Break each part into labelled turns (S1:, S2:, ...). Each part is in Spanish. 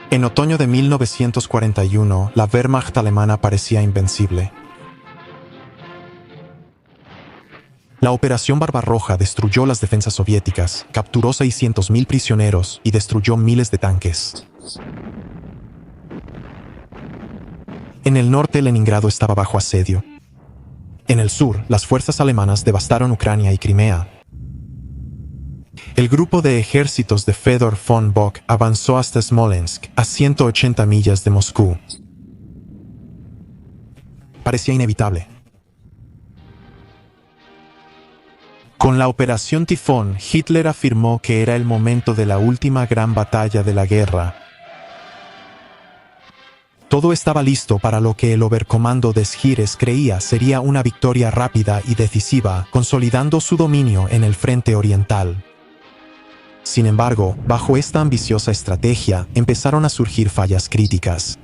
S1: En otoño de 1941, la Wehrmacht alemana parecía invencible. La Operación Barbarroja destruyó las defensas soviéticas, capturó 600.000 prisioneros y destruyó miles de tanques. En el norte, Leningrado estaba bajo asedio. En el sur, las fuerzas alemanas devastaron Ucrania y Crimea. El grupo de ejércitos de Fedor von Bock avanzó hasta Smolensk, a 180 millas de Moscú. Parecía inevitable. Con la Operación Tifón, Hitler afirmó que era el momento de la última gran batalla de la guerra. Todo estaba listo para lo que el Oberkommando des Heeres creía sería una victoria rápida y decisiva, consolidando su dominio en el frente oriental. Sin embargo, bajo esta ambiciosa estrategia, empezaron a surgir fallas críticas.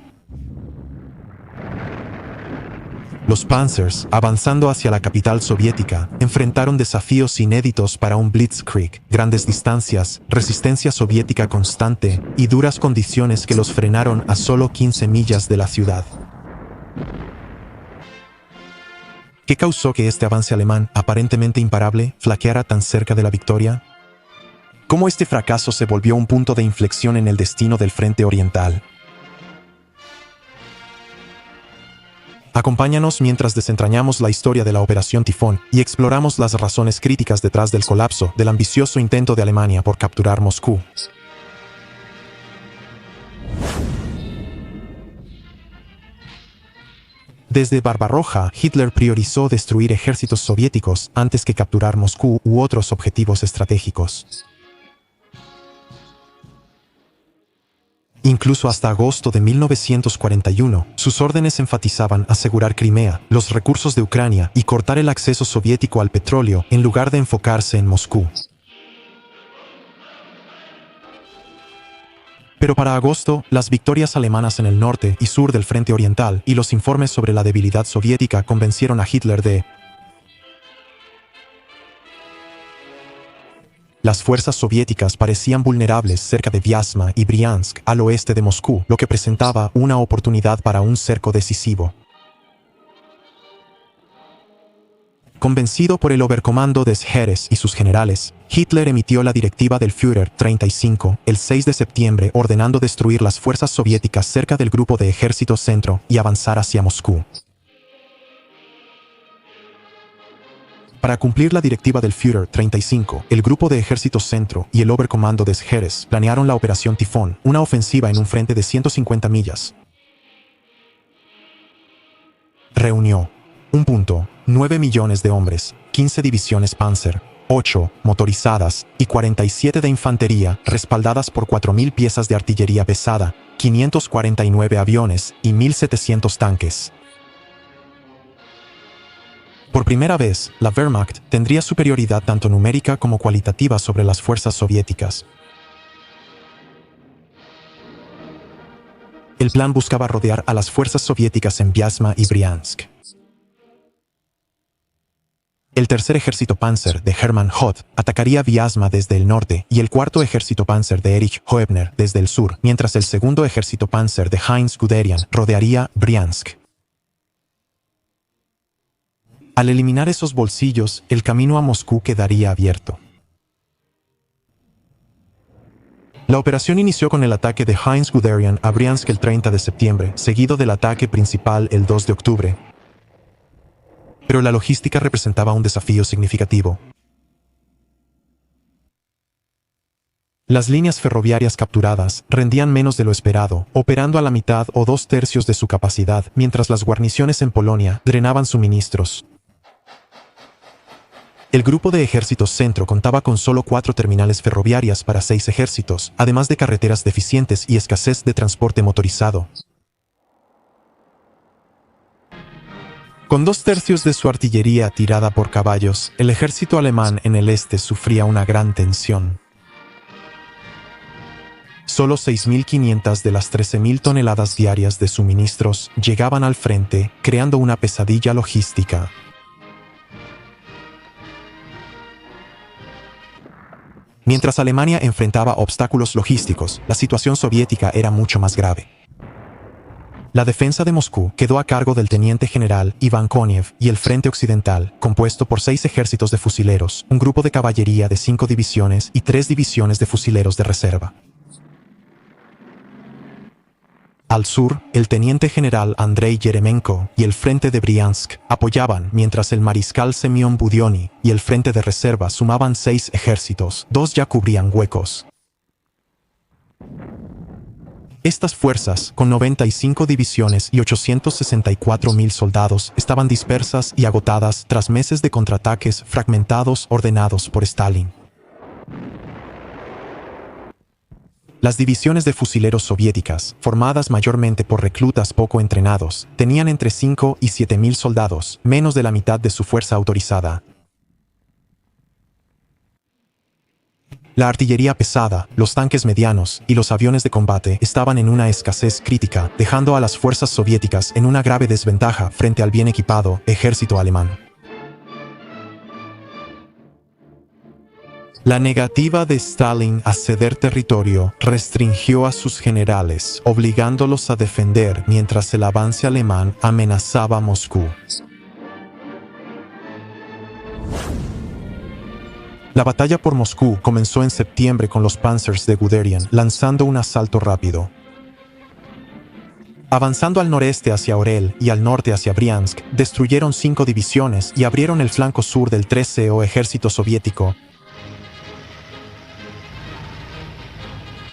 S1: Los Panzers, avanzando hacia la capital soviética, enfrentaron desafíos inéditos para un blitzkrieg, grandes distancias, resistencia soviética constante y duras condiciones que los frenaron a solo 15 millas de la ciudad. ¿Qué causó que este avance alemán, aparentemente imparable, flaqueara tan cerca de la victoria? ¿Cómo este fracaso se volvió un punto de inflexión en el destino del frente oriental? Acompáñanos mientras desentrañamos la historia de la Operación Tifón y exploramos las razones críticas detrás del colapso del ambicioso intento de Alemania por capturar Moscú. Desde Barbarroja, Hitler priorizó destruir ejércitos soviéticos antes que capturar Moscú u otros objetivos estratégicos. Incluso hasta agosto de 1941, sus órdenes enfatizaban asegurar Crimea, los recursos de Ucrania y cortar el acceso soviético al petróleo en lugar de enfocarse en Moscú. Pero para agosto, las victorias alemanas en el norte y sur del frente oriental y los informes sobre la debilidad soviética convencieron a Hitler de las fuerzas soviéticas parecían vulnerables cerca de Vyazma y Briansk, al oeste de Moscú, lo que presentaba una oportunidad para un cerco decisivo. Convencido por el Oberkommando des Heeres y sus generales, Hitler emitió la directiva del Führer 35 el 6 de septiembre ordenando destruir las fuerzas soviéticas cerca del grupo de ejército centro y avanzar hacia Moscú. Para cumplir la directiva del Führer 35, el Grupo de Ejército Centro y el Oberkommando des Heeres planearon la Operación Tifón, una ofensiva en un frente de 150 millas. Reunió 1.9 millones de hombres, 15 divisiones Panzer, 8 motorizadas y 47 de infantería, respaldadas por 4.000 piezas de artillería pesada, 549 aviones y 1.700 tanques. Por primera vez, la Wehrmacht tendría superioridad tanto numérica como cualitativa sobre las fuerzas soviéticas. El plan buscaba rodear a las fuerzas soviéticas en Vyazma y Briansk. El tercer ejército Panzer de Hermann Hoth atacaría Vyazma desde el norte y el cuarto ejército Panzer de Erich Hoebner desde el sur, mientras el segundo ejército Panzer de Heinz Guderian rodearía Briansk. Al eliminar esos bolsillos, el camino a Moscú quedaría abierto. La operación inició con el ataque de Heinz Guderian a Briansk el 30 de septiembre, seguido del ataque principal el 2 de octubre. Pero la logística representaba un desafío significativo. Las líneas ferroviarias capturadas rendían menos de lo esperado, operando a la mitad o 2/3 de su capacidad, mientras las guarniciones en Polonia drenaban suministros. El Grupo de Ejército Centro contaba con solo 4 terminales ferroviarias para 6 ejércitos, además de carreteras deficientes y escasez de transporte motorizado. Con 2/3 de su artillería tirada por caballos, el ejército alemán en el este sufría una gran tensión. Solo 6.500 de las 13.000 toneladas diarias de suministros llegaban al frente, creando una pesadilla logística. Mientras Alemania enfrentaba obstáculos logísticos, la situación soviética era mucho más grave. La defensa de Moscú quedó a cargo del teniente general Iván Konev y el Frente Occidental, compuesto por 6 ejércitos de fusileros, un grupo de caballería de 5 divisiones y 3 divisiones de fusileros de reserva. Al sur, el teniente general Andrei Yeremenko y el Frente de Briansk apoyaban, mientras el mariscal Semyon Budyonny y el Frente de Reserva sumaban 6 ejércitos, 2 ya cubrían huecos. Estas fuerzas, con 95 divisiones y 864.000 soldados, estaban dispersas y agotadas tras meses de contraataques fragmentados ordenados por Stalin. Las divisiones de fusileros soviéticas, formadas mayormente por reclutas poco entrenados, tenían entre 5 y 7.000 soldados, menos de la mitad de su fuerza autorizada. La artillería pesada, los tanques medianos y los aviones de combate estaban en una escasez crítica, dejando a las fuerzas soviéticas en una grave desventaja frente al bien equipado ejército alemán. La negativa de Stalin a ceder territorio restringió a sus generales, obligándolos a defender mientras el avance alemán amenazaba Moscú. La batalla por Moscú comenzó en septiembre con los Panzers de Guderian lanzando un asalto rápido. Avanzando al noreste hacia Orel y al norte hacia Briansk, destruyeron 5 divisiones y abrieron el flanco sur del 13º ejército soviético.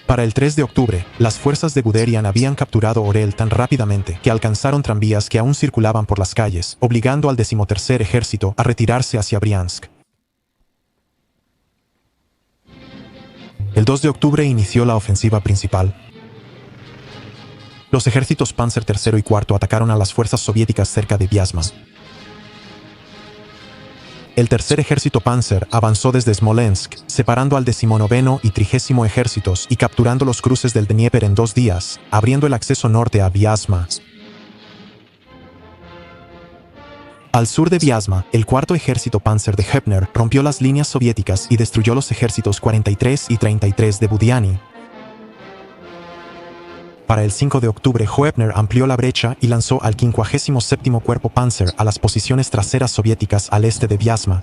S1: Para el 3 de octubre, las fuerzas de Guderian habían capturado Orel tan rápidamente que alcanzaron tranvías que aún circulaban por las calles, obligando al 13º ejército a retirarse hacia Briansk. El 2 de octubre inició la ofensiva principal. Los ejércitos Panzer III y IV atacaron a las fuerzas soviéticas cerca de Vyazma. El tercer ejército Panzer avanzó desde Smolensk, separando al 19º y 30º ejércitos y capturando los cruces del Dnieper en 2 días, abriendo el acceso norte a Vyazma. Al sur de Vyazma, el cuarto ejército Panzer de Hepner rompió las líneas soviéticas y destruyó los ejércitos 43 y 33 de Budyonny. Para el 5 de octubre, Hepner amplió la brecha y lanzó al 57º Cuerpo Panzer a las posiciones traseras soviéticas al este de Vyazma.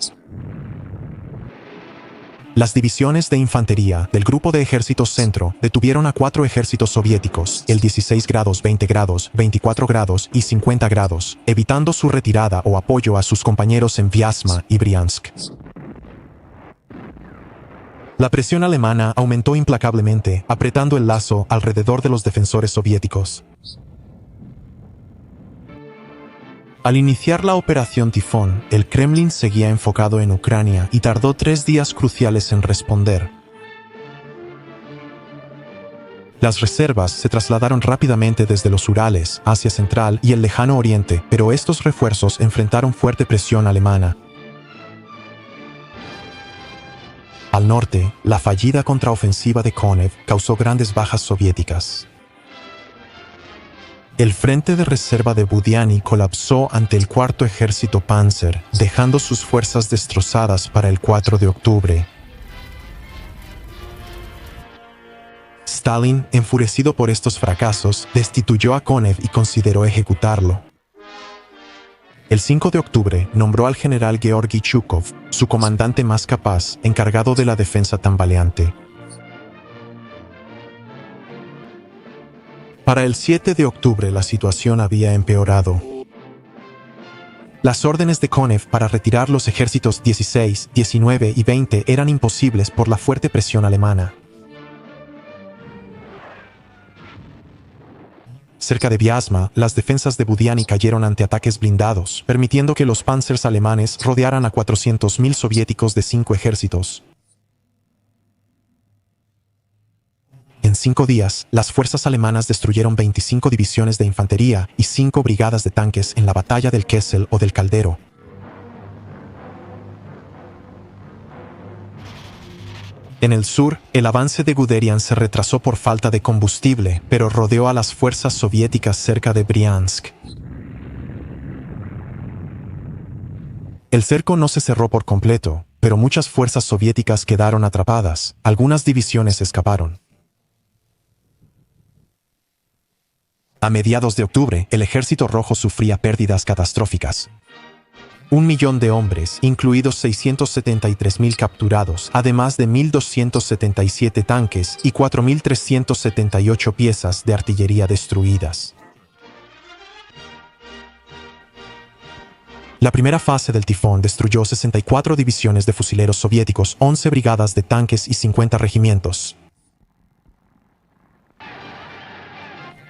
S1: Las divisiones de infantería del Grupo de Ejércitos Centro detuvieron a 4 ejércitos soviéticos, el 16 grados, 20 grados, 24 grados y 50 grados, evitando su retirada o apoyo a sus compañeros en Vyazma y Briansk. La presión alemana aumentó implacablemente, apretando el lazo alrededor de los defensores soviéticos. Al iniciar la Operación Tifón, el Kremlin seguía enfocado en Ucrania y tardó 3 días cruciales en responder. Las reservas se trasladaron rápidamente desde los Urales, Asia Central y el Lejano Oriente, pero estos refuerzos enfrentaron fuerte presión alemana. Al norte, la fallida contraofensiva de Konev causó grandes bajas soviéticas. El frente de reserva de Budyonny colapsó ante el cuarto ejército Panzer, dejando sus fuerzas destrozadas para el 4 de octubre. Stalin, enfurecido por estos fracasos, destituyó a Konev y consideró ejecutarlo. El 5 de octubre nombró al general Georgy Chukov, su comandante más capaz, encargado de la defensa tambaleante. Para el 7 de octubre la situación había empeorado. Las órdenes de Konev para retirar los ejércitos 16, 19 y 20 eran imposibles por la fuerte presión alemana. Cerca de Vyazma, las defensas de Budyonny cayeron ante ataques blindados, permitiendo que los panzers alemanes rodearan a 400.000 soviéticos de 5 ejércitos. En 5 días, las fuerzas alemanas destruyeron 25 divisiones de infantería y 5 brigadas de tanques en la batalla del Kessel o del Caldero. En el sur, el avance de Guderian se retrasó por falta de combustible, pero rodeó a las fuerzas soviéticas cerca de Briansk. El cerco no se cerró por completo. pero muchas fuerzas soviéticas quedaron atrapadas. Algunas divisiones escaparon. A mediados de octubre, el Ejército Rojo sufría pérdidas catastróficas. 1.000.000 de hombres, incluidos 673.000 capturados, además de 1.277 tanques y 4.378 piezas de artillería destruidas. La primera fase del tifón destruyó 64 divisiones de fusileros soviéticos, 11 brigadas de tanques y 50 regimientos.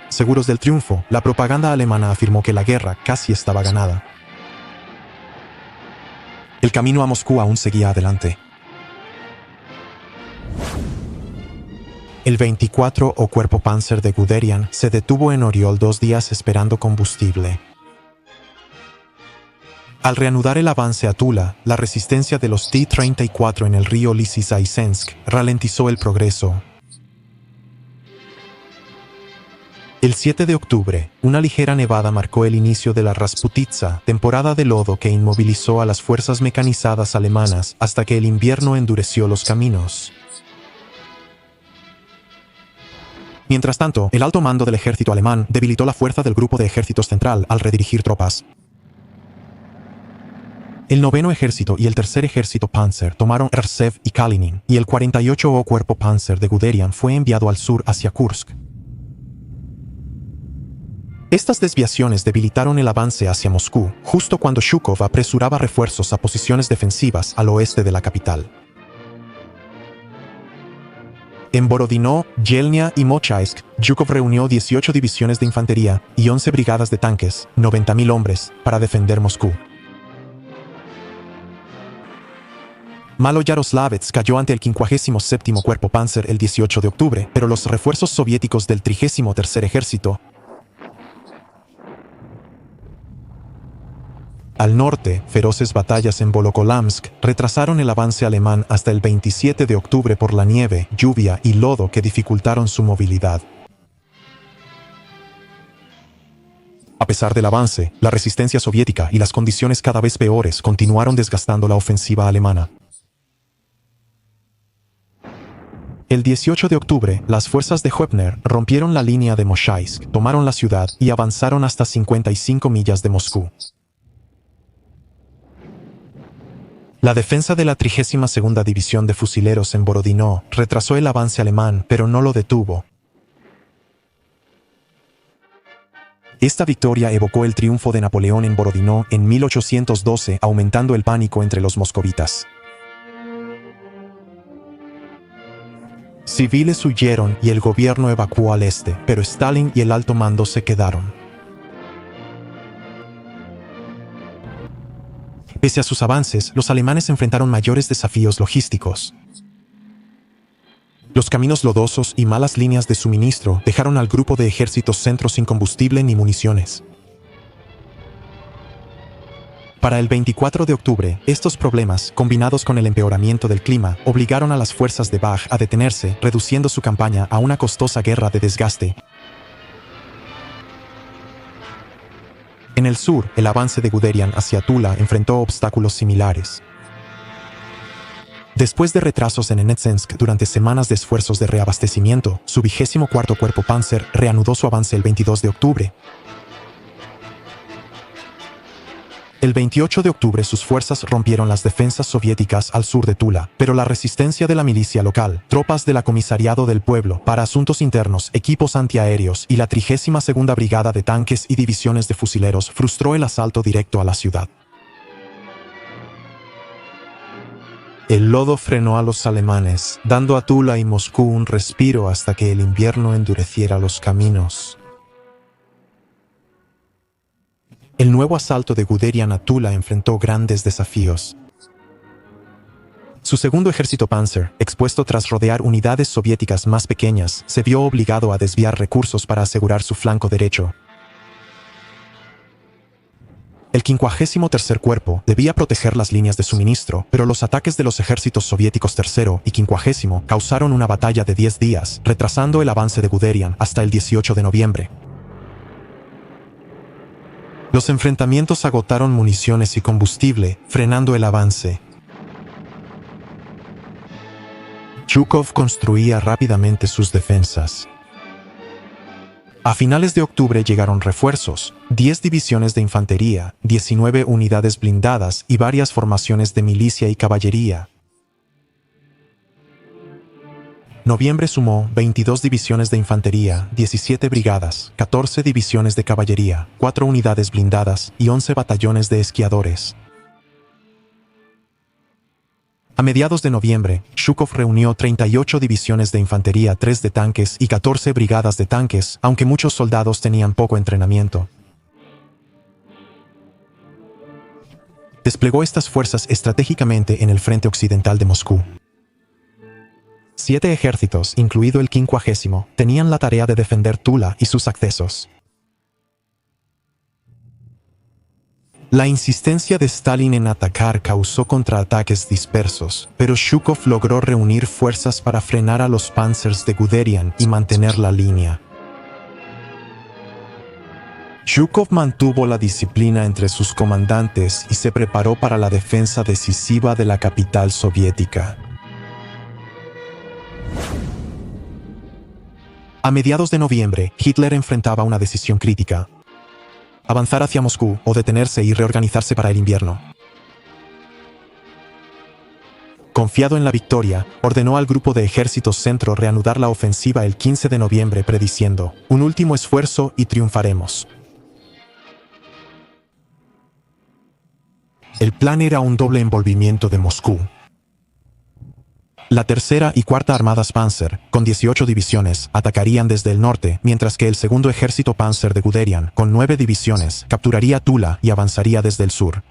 S1: Seguros del triunfo, la propaganda alemana afirmó que la guerra casi estaba ganada. El camino a Moscú aún seguía adelante. El 24 o Cuerpo Panzer de Guderian se detuvo en Oriol 2 días esperando combustible. Al reanudar el avance a Tula, la resistencia de los T-34 en el río Lysizaysensk ralentizó el progreso. El 7 de octubre, una ligera nevada marcó el inicio de la Rasputitsa, temporada de lodo que inmovilizó a las fuerzas mecanizadas alemanas hasta que el invierno endureció los caminos. Mientras tanto, el alto mando del ejército alemán debilitó la fuerza del Grupo de Ejércitos Central al redirigir tropas. El 9º Ejército y el 3er Ejército Panzer tomaron Rsev y Kalinin, y el 48o Cuerpo Panzer de Guderian fue enviado al sur hacia Kursk. Estas desviaciones debilitaron el avance hacia Moscú, justo cuando Zhukov apresuraba refuerzos a posiciones defensivas al oeste de la capital. En Borodino, Yelnya y Mochaisk, Zhukov reunió 18 divisiones de infantería y 11 brigadas de tanques, 90.000 hombres, para defender Moscú. Maloyaroslavets cayó ante el 57º Cuerpo Panzer el 18 de octubre, pero los refuerzos soviéticos del 33er Ejército al norte, feroces batallas en Volokolamsk retrasaron el avance alemán hasta el 27 de octubre por la nieve, lluvia y lodo que dificultaron su movilidad. A pesar del avance, la resistencia soviética y las condiciones cada vez peores continuaron desgastando la ofensiva alemana. El 18 de octubre, las fuerzas de Hoepner rompieron la línea de Moshaisk, tomaron la ciudad y avanzaron hasta 55 millas de Moscú. La defensa de la 32ª División de Fusileros en Borodino retrasó el avance alemán, pero no lo detuvo. Esta victoria evocó el triunfo de Napoleón en Borodino en 1812, aumentando el pánico entre los moscovitas. Civiles huyeron y el gobierno evacuó al este, pero Stalin y el alto mando se quedaron. Pese a sus avances, los alemanes enfrentaron mayores desafíos logísticos. Los caminos lodosos y malas líneas de suministro dejaron al grupo de ejércitos centro sin combustible ni municiones. Para el 24 de octubre, estos problemas, combinados con el empeoramiento del clima, obligaron a las fuerzas de Bach a detenerse, reduciendo su campaña a una costosa guerra de desgaste. En el sur, el avance de Guderian hacia Tula enfrentó obstáculos similares. Después de retrasos en Nenetsensk durante semanas de esfuerzos de reabastecimiento, su 24º Cuerpo Panzer reanudó su avance el 22 de octubre. El 28 de octubre sus fuerzas rompieron las defensas soviéticas al sur de Tula, pero la resistencia de la milicia local, tropas de la Comisariado del Pueblo para Asuntos Internos, equipos antiaéreos y la 32ª Brigada de Tanques y divisiones de fusileros frustró el asalto directo a la ciudad. El lodo frenó a los alemanes, dando a Tula y Moscú un respiro hasta que el invierno endureciera los caminos. El nuevo asalto de Guderian a Tula enfrentó grandes desafíos. Su segundo ejército Panzer, expuesto tras rodear unidades soviéticas más pequeñas, se vio obligado a desviar recursos para asegurar su flanco derecho. El 53er Cuerpo debía proteger las líneas de suministro, pero los ataques de los ejércitos soviéticos tercero y 50 causaron una batalla de 10 días, retrasando el avance de Guderian hasta el 18 de noviembre. Los enfrentamientos agotaron municiones y combustible, frenando el avance. Zhukov construía rápidamente sus defensas. A finales de octubre llegaron refuerzos, 10 divisiones de infantería, 19 unidades blindadas y varias formaciones de milicia y caballería. Noviembre sumó 22 divisiones de infantería, 17 brigadas, 14 divisiones de caballería, 4 unidades blindadas y 11 batallones de esquiadores. A mediados de noviembre, Zhukov reunió 38 divisiones de infantería, 3 de tanques y 14 brigadas de tanques, aunque muchos soldados tenían poco entrenamiento. Desplegó estas fuerzas estratégicamente en el frente occidental de Moscú. 7 ejércitos, incluido el 50º, tenían la tarea de defender Tula y sus accesos. La insistencia de Stalin en atacar causó contraataques dispersos, pero Zhukov logró reunir fuerzas para frenar a los panzers de Guderian y mantener la línea. Zhukov mantuvo la disciplina entre sus comandantes y se preparó para la defensa decisiva de la capital soviética. A mediados de noviembre, Hitler enfrentaba una decisión crítica: avanzar hacia Moscú o detenerse y reorganizarse para el invierno. Confiado en la victoria, ordenó al grupo de ejércitos centro reanudar la ofensiva el 15 de noviembre prediciendo: un último esfuerzo y triunfaremos. El plan era un doble envolvimiento de Moscú. La tercera y cuarta armadas Panzer, con 18 divisiones, atacarían desde el norte, mientras que el segundo ejército Panzer de Guderian, con 9 divisiones, capturaría Tula y avanzaría desde el sur.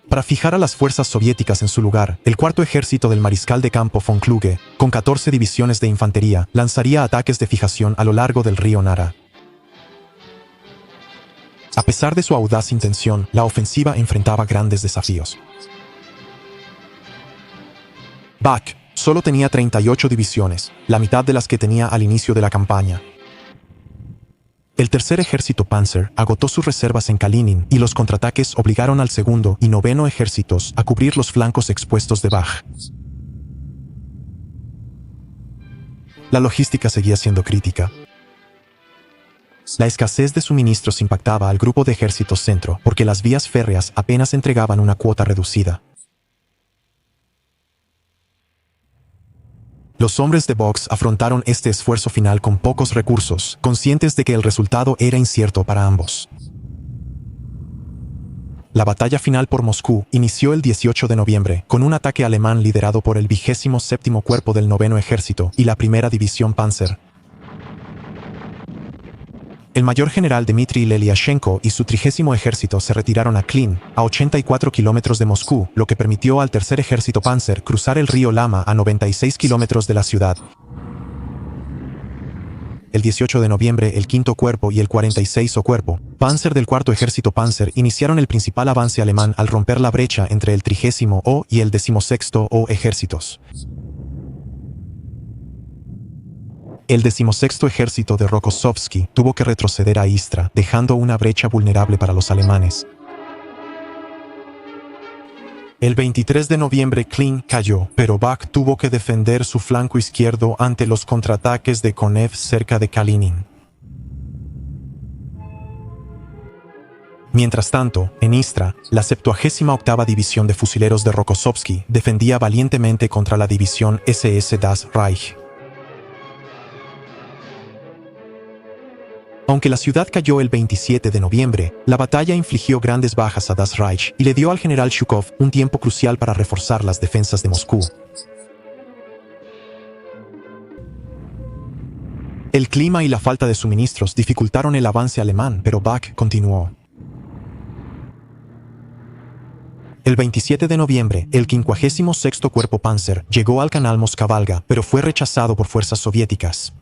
S1: Para fijar a las fuerzas soviéticas en su lugar, el cuarto ejército del mariscal de campo von Kluge, con 14 divisiones de infantería, lanzaría ataques de fijación a lo largo del río Nara. A pesar de su audaz intención, la ofensiva enfrentaba grandes desafíos. Bach solo tenía 38 divisiones, la mitad de las que tenía al inicio de la campaña. El tercer ejército Panzer agotó sus reservas en Kalinin y los contraataques obligaron al segundo y noveno ejércitos a cubrir los flancos expuestos de Bach. La logística seguía siendo crítica. La escasez de suministros impactaba al grupo de ejércitos centro porque las vías férreas apenas entregaban una cuota reducida. Los hombres de Box afrontaron este esfuerzo final con pocos recursos, conscientes de que el resultado era incierto para ambos. La batalla final por Moscú inició el 18 de noviembre, con un ataque alemán liderado por el 27º Cuerpo del Noveno Ejército y la Primera División Panzer. El mayor general Dmitry Leliashenko y su 30º ejército se retiraron a Klin, a 84 kilómetros de Moscú, lo que permitió al tercer ejército Panzer cruzar el río Lama a 96 kilómetros de la ciudad. El 18 de noviembre, el quinto cuerpo y el 46º cuerpo, Panzer del cuarto ejército Panzer, iniciaron el principal avance alemán al romper la brecha entre el 30º O y el 16º O ejércitos. El 16º ejército de Rokossovski tuvo que retroceder a Istra, dejando una brecha vulnerable para los alemanes. El 23 de noviembre Klin cayó, pero Bach tuvo que defender su flanco izquierdo ante los contraataques de Konev cerca de Kalinin. Mientras tanto, en Istra, la 78ª División de Fusileros de Rokossovski defendía valientemente contra la división SS Das Reich. Aunque la ciudad cayó el 27 de noviembre, la batalla infligió grandes bajas a Das Reich y le dio al general Zhukov un tiempo crucial para reforzar las defensas de Moscú. El clima y la falta de suministros dificultaron el avance alemán, pero Bach continuó. El 27 de noviembre, el 56º Cuerpo Panzer llegó al canal Moskavalga, pero fue rechazado por fuerzas soviéticas.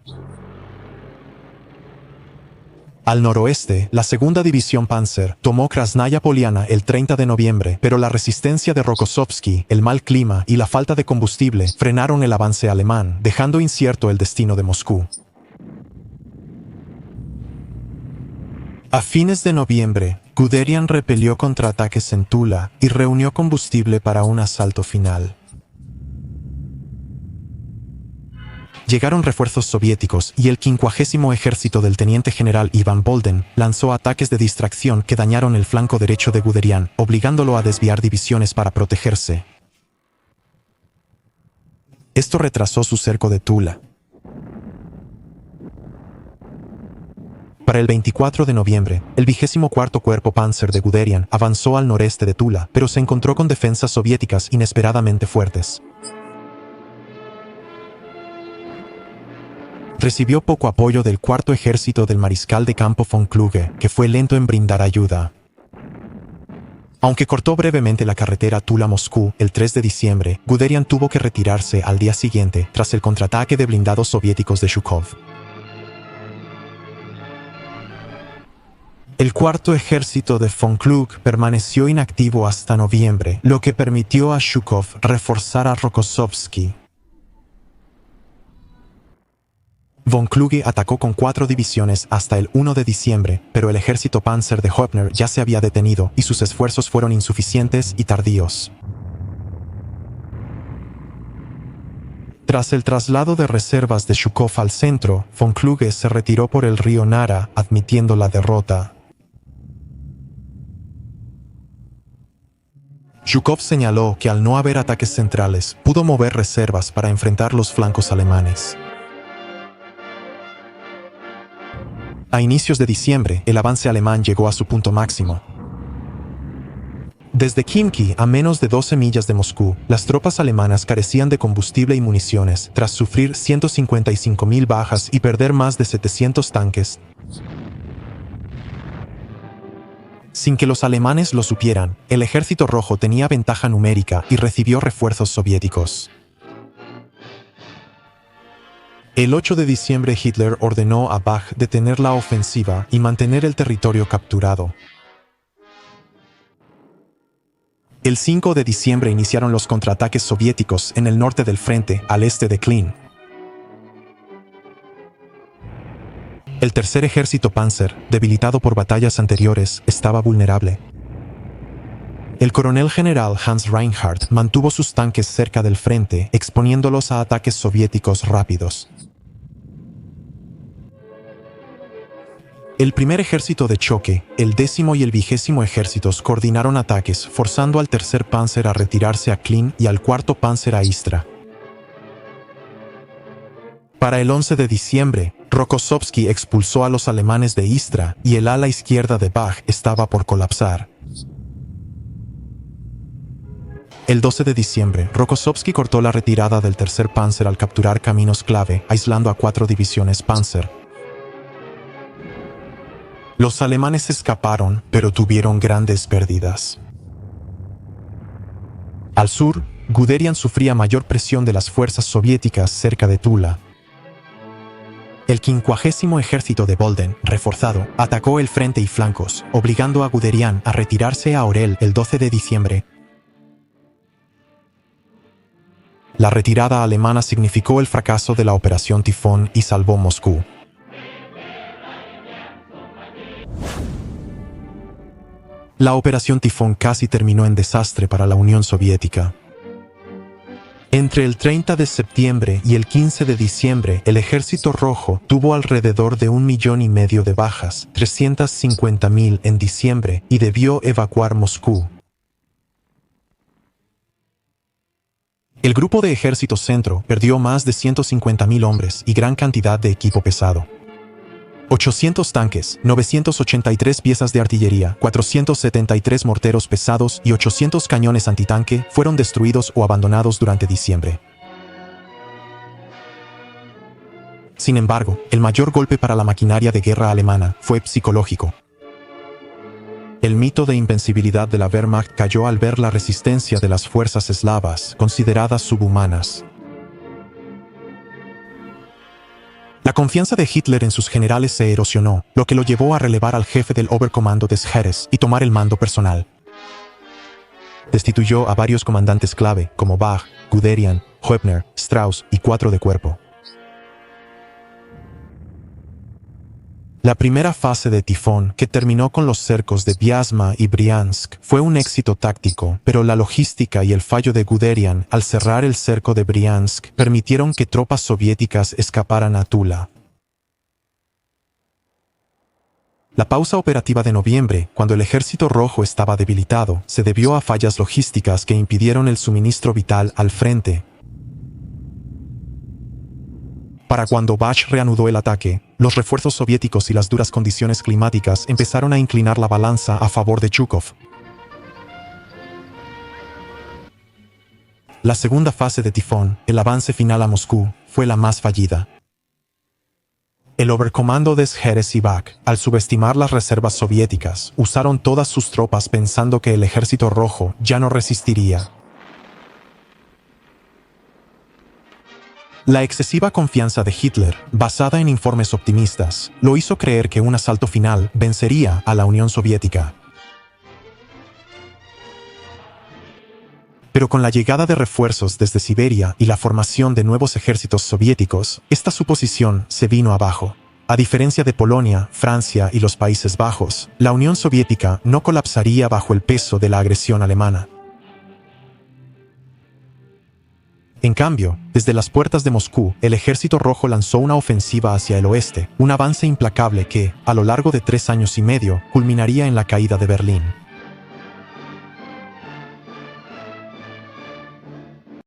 S1: Al noroeste, la segunda división Panzer tomó Krasnaya Poliana el 30 de noviembre, pero la resistencia de Rokossovski, el mal clima y la falta de combustible frenaron el avance alemán, dejando incierto el destino de Moscú. A fines de noviembre, Guderian repelió contraataques en Tula y reunió combustible para un asalto final. Llegaron refuerzos soviéticos y el 50º ejército del teniente general Ivan Bolden lanzó ataques de distracción que dañaron el flanco derecho de Guderian, obligándolo a desviar divisiones para protegerse. Esto retrasó su cerco de Tula. Para el 24 de noviembre, el 24º Cuerpo Panzer de Guderian avanzó al noreste de Tula, pero se encontró con defensas soviéticas inesperadamente fuertes. Recibió poco apoyo del 4º ejército del mariscal de campo von Kluge, que fue lento en brindar ayuda. Aunque cortó brevemente la carretera Tula-Moscú el 3 de diciembre, Guderian tuvo que retirarse al día siguiente tras el contraataque de blindados soviéticos de Zhukov. El 4º ejército de von Kluge permaneció inactivo hasta noviembre, lo que permitió a Zhukov reforzar a Rokossovski. Von Kluge atacó con 4 divisiones hasta el 1 de diciembre, pero el ejército Panzer de Hoepner ya se había detenido y sus esfuerzos fueron insuficientes y tardíos. Tras el traslado de reservas de Zhukov al centro, von Kluge se retiró por el río Nara, admitiendo la derrota. Zhukov señaló que al no haber ataques centrales, pudo mover reservas para enfrentar los flancos alemanes. A inicios de diciembre, el avance alemán llegó a su punto máximo. Desde Khimki, a menos de 12 millas de Moscú, las tropas alemanas carecían de combustible y municiones, tras sufrir 155.000 bajas y perder más de 700 tanques. Sin que los alemanes lo supieran, el Ejército Rojo tenía ventaja numérica y recibió refuerzos soviéticos. El 8 de diciembre Hitler ordenó a Bach detener la ofensiva y mantener el territorio capturado. El 5 de diciembre iniciaron los contraataques soviéticos en el norte del frente, al este de Klin. El tercer ejército Panzer, debilitado por batallas anteriores, estaba vulnerable. El coronel general Hans Reinhardt mantuvo sus tanques cerca del frente, exponiéndolos a ataques soviéticos rápidos. El primer ejército de choque, el 10º y el 20º ejércitos coordinaron ataques, forzando al tercer Panzer a retirarse a Klin y al 4º Panzer a Istra. Para el 11 de diciembre, Rokossovski expulsó a los alemanes de Istra y el ala izquierda de Bach estaba por colapsar. El 12 de diciembre, Rokossovski cortó la retirada del tercer Panzer al capturar caminos clave, aislando a 4 divisiones Panzer. Los alemanes escaparon, pero tuvieron grandes pérdidas. Al sur, Guderian sufría mayor presión de las fuerzas soviéticas cerca de Tula. El 50º ejército de Bolden, reforzado, atacó el frente y flancos, obligando a Guderian a retirarse a Orel el 12 de diciembre. La retirada alemana significó el fracaso de la Operación Tifón y salvó Moscú. La Operación Tifón casi terminó en desastre para la Unión Soviética. Entre el 30 de septiembre y el 15 de diciembre, el Ejército Rojo tuvo alrededor de 1,5 millones de bajas, 350.000 en diciembre, y debió evacuar Moscú. El Grupo de Ejército Centro perdió más de 150.000 hombres y gran cantidad de equipo pesado. 800 tanques, 983 piezas de artillería, 473 morteros pesados y 800 cañones antitanque fueron destruidos o abandonados durante diciembre. Sin embargo, el mayor golpe para la maquinaria de guerra alemana fue psicológico. El mito de invencibilidad de la Wehrmacht cayó al ver la resistencia de las fuerzas eslavas, consideradas subhumanas. La confianza de Hitler en sus generales se erosionó, lo que lo llevó a relevar al jefe del Oberkommando des Heeres y tomar el mando personal. Destituyó a varios comandantes clave, como Bach, Guderian, Hoepner, Strauss y 4 de cuerpo. La primera fase de Tifón, que terminó con los cercos de Vyazma y Briansk, fue un éxito táctico, pero la logística y el fallo de Guderian al cerrar el cerco de Briansk permitieron que tropas soviéticas escaparan a Tula. La pausa operativa de noviembre, cuando el Ejército Rojo estaba debilitado, se debió a fallas logísticas que impidieron el suministro vital al frente. Para cuando Bach reanudó el ataque, los refuerzos soviéticos y las duras condiciones climáticas empezaron a inclinar la balanza a favor de Zhukov. La segunda fase de Tifón, el avance final a Moscú, fue la más fallida. El Oberkommando des Heeres y Bach, al subestimar las reservas soviéticas, usaron todas sus tropas pensando que el Ejército Rojo ya no resistiría. La excesiva confianza de Hitler, basada en informes optimistas, lo hizo creer que un asalto final vencería a la Unión Soviética. Pero con la llegada de refuerzos desde Siberia y la formación de nuevos ejércitos soviéticos, esta suposición se vino abajo. A diferencia de Polonia, Francia y los Países Bajos, la Unión Soviética no colapsaría bajo el peso de la agresión alemana. En cambio, desde las puertas de Moscú, el Ejército Rojo lanzó una ofensiva hacia el oeste, un avance implacable que, a lo largo de 3 años y medio, culminaría en la caída de Berlín.